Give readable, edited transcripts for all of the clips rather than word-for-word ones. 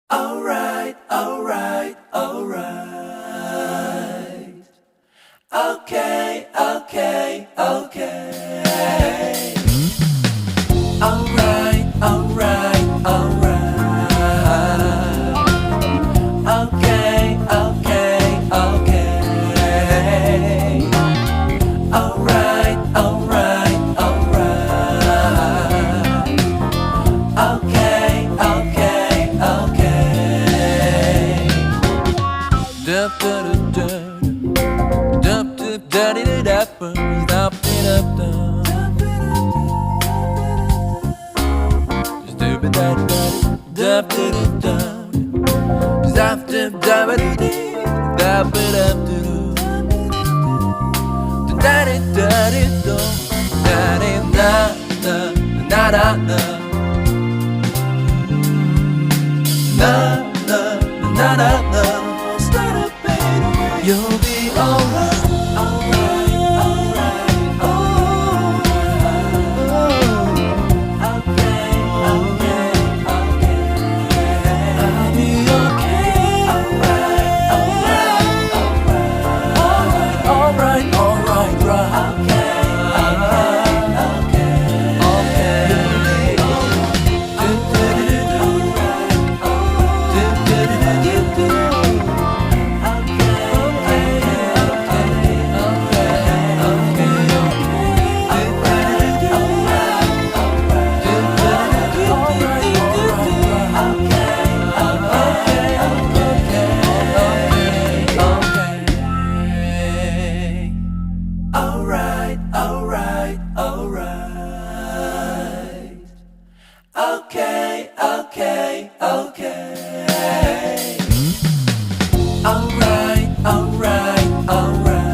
Alright, alright, alright. Okay, okay, okay. Alright, alright, alright. Okay, okay, okay. Alright, alright, alright. Okay, okay, okay. Dup dup dup dup dup dup dup dup dup You'll be alright, alright, alright, okay, okay, okay. I'll be okay, alright, alright, alright, alright, alright, right. Alright, alright, alright. Okay, okay, okay. Alright, alright, alright.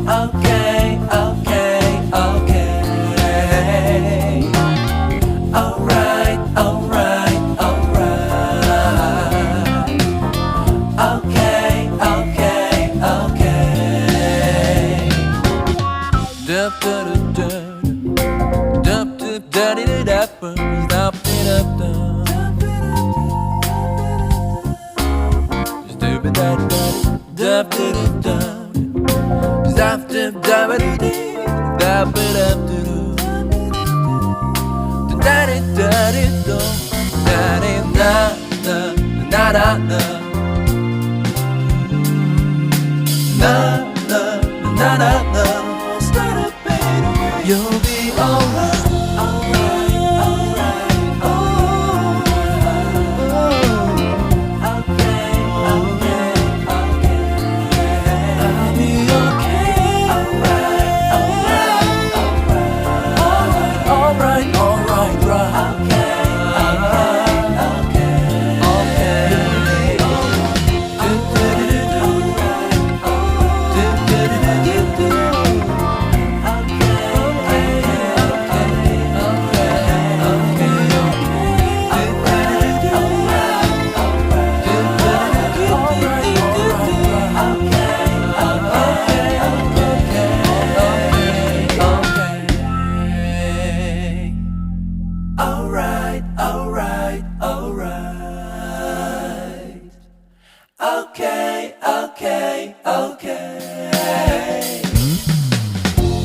Okay, okay, okay. Alright, alright, alright. Okay, okay, okay. Dup dup dup dup dup dup dup dup dup You'll be alright, alright, alright, okay, okay, okay. I'll be okay, alright, alright, alright, alright, right. Alright, alright, alright. Okay, okay, okay.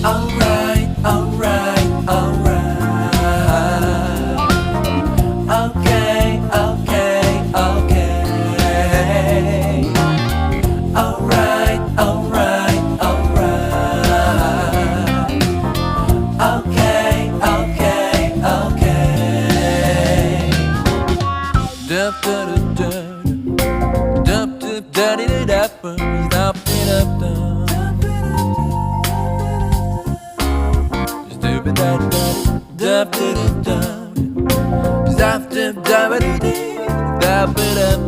Alright, alright, alright. Okay, okay, okay. Alright, alright, alright. Okay, okay, okay. Dup dup dup dup dup dup dup dup dup dup dup